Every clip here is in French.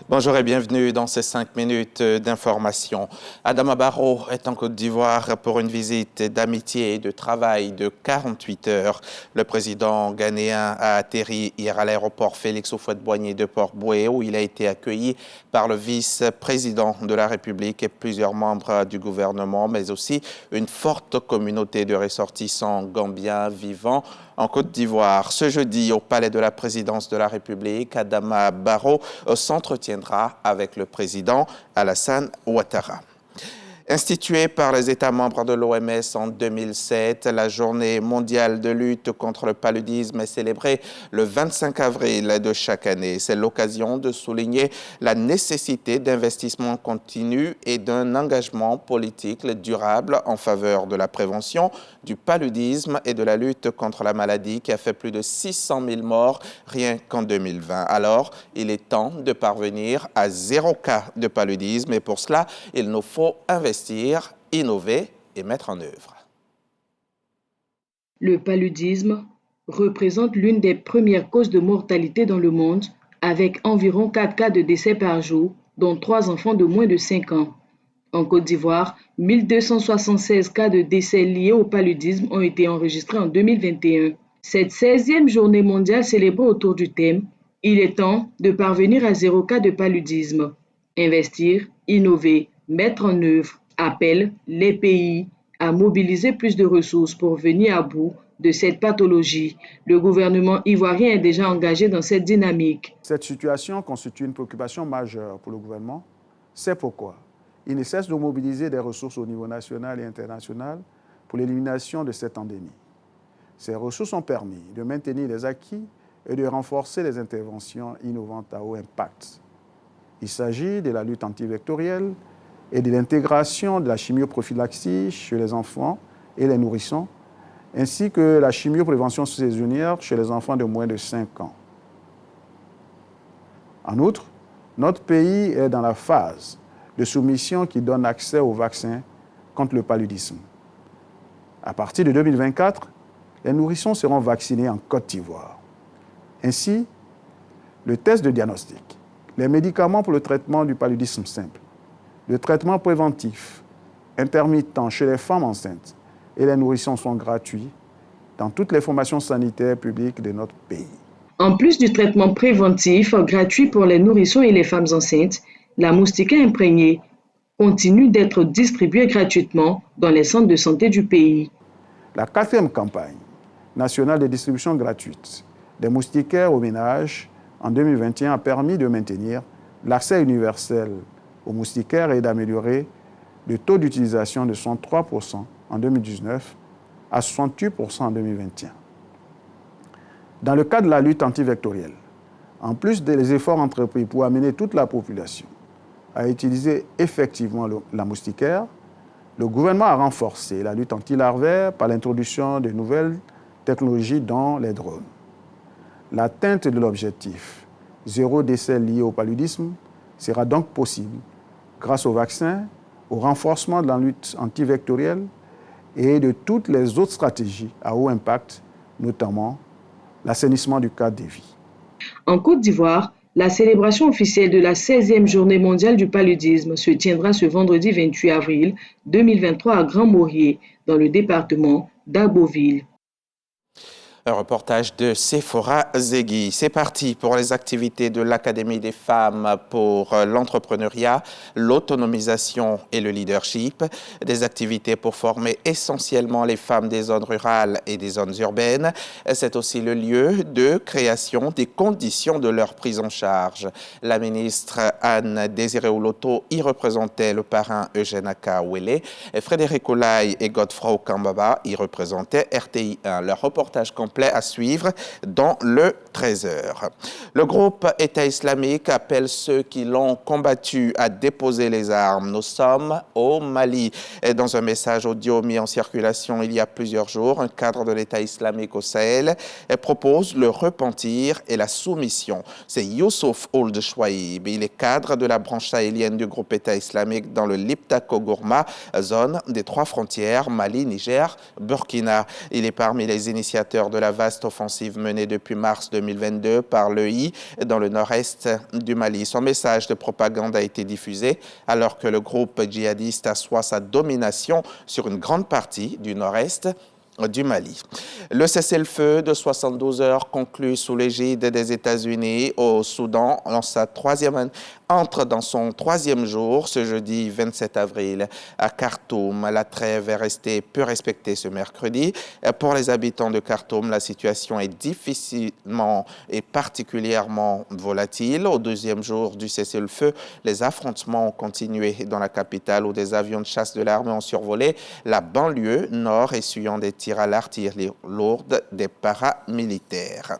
Bonjour et bienvenue dans ces 5 minutes d'information. Adama Barrow est en Côte d'Ivoire pour une visite d'amitié et de travail de 48 heures. Le président ghanéen a atterri hier à l'aéroport Félix Houphouët-Boigny de Port-Bouët où il a été accueilli par le vice-président de la République et plusieurs membres du gouvernement, mais aussi une forte communauté de ressortissants gambiens vivant en Côte d'Ivoire. Ce jeudi, au palais de la présidence de la République, Adama Barrow s'entretiendra avec le président Alassane Ouattara. Instituée par les États membres de l'OMS en 2007, la journée mondiale de lutte contre le paludisme est célébrée le 25 avril de chaque année. C'est l'occasion de souligner la nécessité d'investissement continu et d'un engagement politique durable en faveur de la prévention du paludisme et de la lutte contre la maladie qui a fait plus de 600 000 morts rien qu'en 2020. Alors, il est temps de parvenir à 0 cas de paludisme et pour cela, il nous faut investir, innover et mettre en œuvre. Le paludisme représente l'une des premières causes de mortalité dans le monde, avec environ 4 cas de décès par jour, dont 3 enfants de moins de 5 ans. En Côte d'Ivoire, 1276 cas de décès liés au paludisme ont été enregistrés en 2021. Cette 16e journée mondiale célébrée autour du thème « Il est temps de parvenir à 0 cas de paludisme ». Investir, innover, mettre en œuvre appelle les pays à mobiliser plus de ressources pour venir à bout de cette pathologie. Le gouvernement ivoirien est déjà engagé dans cette dynamique. Cette situation constitue une préoccupation majeure pour le gouvernement. C'est pourquoi il ne cesse de mobiliser des ressources au niveau national et international pour l'élimination de cette endémie. Ces ressources ont permis de maintenir les acquis et de renforcer les interventions innovantes à haut impact. Il s'agit de la lutte antivectorielle et de l'intégration de la chimioprophylaxie chez les enfants et les nourrissons, ainsi que la chimioprévention saisonnière chez les enfants de moins de 5 ans. En outre, notre pays est dans la phase de soumission qui donne accès au vaccin contre le paludisme. À partir de 2024, les nourrissons seront vaccinés en Côte d'Ivoire. Ainsi, le test de diagnostic, les médicaments pour le traitement du paludisme simple, le traitement préventif intermittent chez les femmes enceintes et les nourrissons sont gratuits dans toutes les formations sanitaires publiques de notre pays. En plus du traitement préventif gratuit pour les nourrissons et les femmes enceintes, la moustiquaire imprégnée continue d'être distribuée gratuitement dans les centres de santé du pays. La 4e campagne nationale de distribution gratuite des moustiquaires aux ménages en 2021 a permis de maintenir l'accès universel aux moustiquaires et d'améliorer le taux d'utilisation de 63% en 2019 à 68% en 2021. Dans le cadre de la lutte antivectorielle, en plus des efforts entrepris pour amener toute la population à utiliser effectivement la moustiquaire, le gouvernement a renforcé la lutte anti-larvaire par l'introduction de nouvelles technologies dont les drones. L'atteinte de l'objectif 0 décès lié au paludisme sera donc possible grâce au vaccin, au renforcement de la lutte antivectorielle et de toutes les autres stratégies à haut impact, notamment l'assainissement du cadre de vie. En Côte d'Ivoire, la célébration officielle de la 16e journée mondiale du paludisme se tiendra ce vendredi 28 avril 2023 à Grand-Maurier, dans le département d'Agboville. Un reportage de Sephora Zegui. C'est parti pour les activités de l'Académie des femmes pour l'entrepreneuriat, l'autonomisation et le leadership. Des activités pour former essentiellement les femmes des zones rurales et des zones urbaines. C'est aussi le lieu de création des conditions de leur prise en charge. La ministre Anne-Désirée Oloto y représentait le parrain Eugène Akawele. Frédéric Olaï et Godefroy Kambaba y représentaient RTI1. Leur reportage complet à suivre dans le 13h. Le groupe État islamique appelle ceux qui l'ont combattu à déposer les armes. Nous sommes au Mali. Et dans un message audio mis en circulation il y a plusieurs jours, un cadre de l'État islamique au Sahel propose le repentir et la soumission. C'est Youssouf Ould Chouaïb. Il est cadre de la branche sahélienne du groupe État islamique dans le Liptako-Gourma, zone des 3 frontières, Mali, Niger, Burkina. Il est parmi les initiateurs de de la vaste offensive menée depuis mars 2022 par l'EI dans le nord-est du Mali. Son message de propagande a été diffusé alors que le groupe djihadiste assoit sa domination sur une grande partie du nord-est du Mali. Le cessez-le-feu de 72 heures conclu sous l'égide des États-Unis au Soudan entre dans son troisième jour ce jeudi 27 avril à Khartoum. La trêve est restée peu respectée ce mercredi. Pour les habitants de Khartoum, la situation est difficilement et particulièrement volatile. Au deuxième jour du cessez-le-feu, les affrontements ont continué dans la capitale où des avions de chasse de l'armée ont survolé la banlieue nord, essuyant des tirs à l'artillerie lourde des paramilitaires.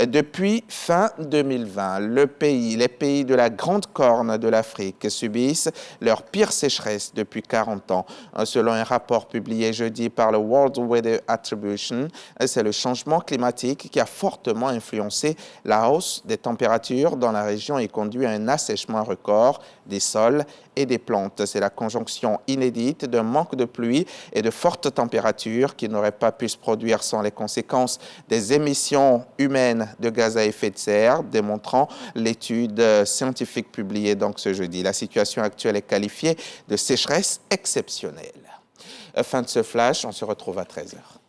Depuis fin 2020, les pays de la Grande Corne de l'Afrique subissent leur pire sécheresse depuis 40 ans. Selon un rapport publié jeudi par le World Weather Attribution, c'est le changement climatique qui a fortement influencé la hausse des températures dans la région et conduit à un assèchement record des sols et des plantes. C'est la conjonction inédite d'un manque de pluie et de fortes températures qui n'auraient pas pu se produire sans les conséquences des émissions humaines de gaz à effet de serre, démontrant l'étude scientifique publiée donc ce jeudi. La situation actuelle est qualifiée de sécheresse exceptionnelle. Fin de ce flash, on se retrouve à 13h.